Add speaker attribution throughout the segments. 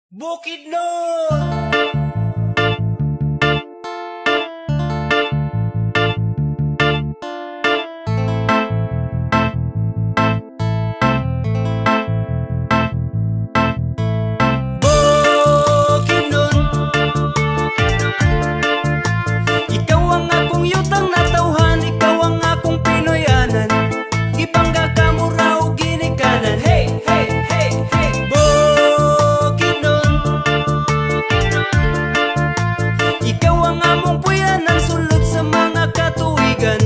Speaker 1: Bukidnon! Ikaw ang akong yutang na tawhan, ikaw ang akong Pinoyanan. Ibangga ka mo raw ginikanan. Hey, hey, hey, hey, Bukidnon. Ikaw ang among puyanan, sulod sa mga katuigan.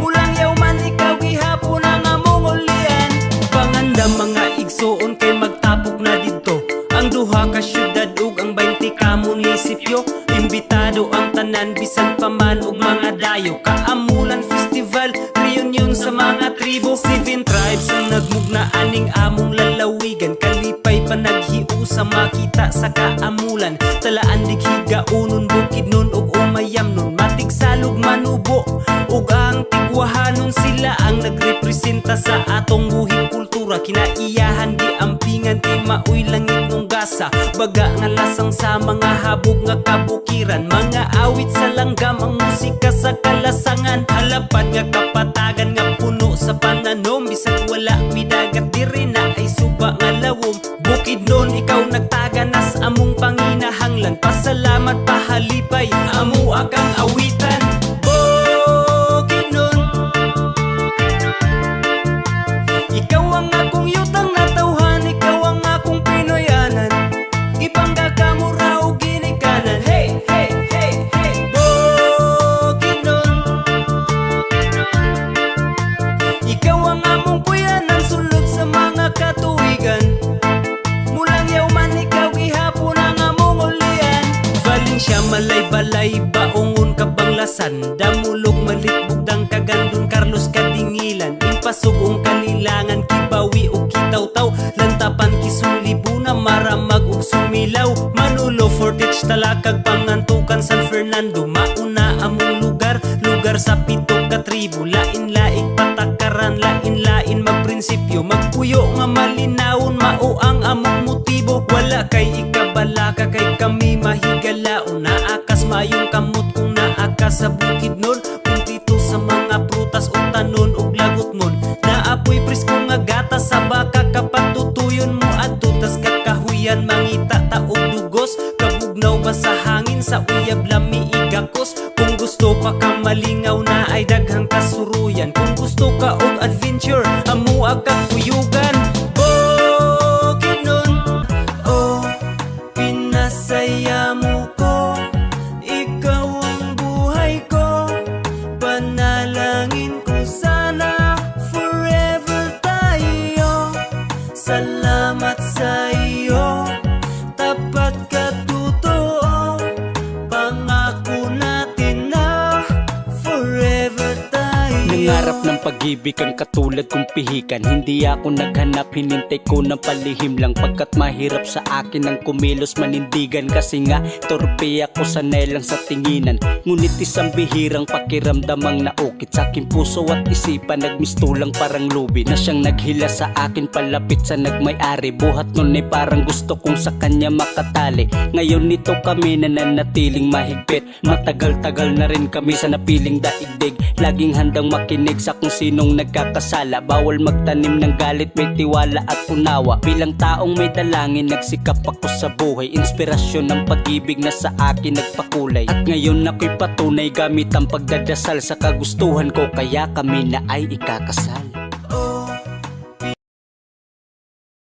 Speaker 1: Mulang yawman ikaw gihapon ang among ulian. Panganda mga igsoon kay magtapok na dito ang duha ka syudad ug ang 20 ka munisipyo. Imbitado ang tanan bisan pa man og mga dayo. Kaamulan festival, reunion sa mga tribo. 7 tribes ang nagmugna aning among lalawigan. Kalipay pa naghiu sa makita sa kaamulan. Talaan dighiga unon Bukidnon ug umayamnon. Matigsalog manubo ug ang tigwahanon. Sila ang nagrepresenta sa atong buhing kultura. Kinaiyahan di ampingan kay maoy langit nung gasa. Baga nga lasang sa mga habog nga kabukiran. Mga awit sa langgam ang musika sa kalasangan. Halapad nga kapatagan nga puno sa pananom. Bisag wala midagat diri na ay suba nga lawom. Bukidnon ikaw nagtaganas among panginahanglan. Pasalamat pahalipay amo akang awitan. Bukidnon, ikaw ang akong yutang na tawhan, ikaw ang akong Pinoyanan. Ibangga ka mo raw ginikanan. Hey, hey, hey, hey, Bukidnon. Ikaw ang among puyanan, sulod sa mga katuigan. Mulang yawman ikaw gihapon ang among ulian. Valencia, Malay-balay, baongon kabanglasan. Damulog, Malitbugdang, Kagandon, Carlos, Kadingilan. Impasugong Kalilangan, Kibawi o Kitaw-taw. Lantapan, Kisulibuna, Maramag ug Sumilaw. Manulo, Fortich, Talakag, Pangantukan, San Fernando. Mauna among lugar, lugar sa 7 ka tribo. Lain-laing patakaran, lain-lain magprinsipyo. Magpuyo nga malinawon, mao ang among motibo. Wala kay ikabalaka, kay kami mahigalaon. Naakas mayong kamot kung naakas sa Bukidnon. Puntito sa mga prutas o tanon ug lagutmon. Naapoy presko nga gata sa baka kapatutuyon mo adto. Tas kakahuyan mangita taog dugos. Kabugnaw ba sa hangin sa uyab lami igakos. Kung gusto pa ka malingaw na ay daghang kasuruyan. Kung gusto ka og adventure amo akang kuyugan. Bukidnon, oh pinasaya mo ko. Ikaw ang buhay ko. Panalangin ko sana forever tayo. Salamat sa iyo, tapat ka totoo. Pangako natin na forever tayo.
Speaker 2: Nangarap ng pag-ibig ang katulad kong pihikan. Hindi ako naghanap, hinintay ko ng palihim lang. Pagkat mahirap sa akin ang kumilos manindigan. Kasi nga torpe ako sanay lang sa tinginan. Ngunit isang bihirang pakiramdam ang naukit sa aking puso at isipan. Nagmistulang parang lubi na siyang naghila sa akin palapit sa nagmay-ari. Buhat nun ay parang gusto kong sa kanya makatali. Ngayon nito kami nananatiling mahigpit. Matagal-tagal na rin kami sa napiling daigdig. Laging handang makinig sa kung sinong nagkakasala. Bawal magtanim ng galit, may tiwala at unawa. Bilang taong may dalangin, nagsikap ako sa buhay. Inspirasyon ng pag-ibig na sa akin nagpakulay. At ngayon ako'y patunay gamit ang pagdadasal sa kagustuhan ko. Kaya kami na ay ikakasal.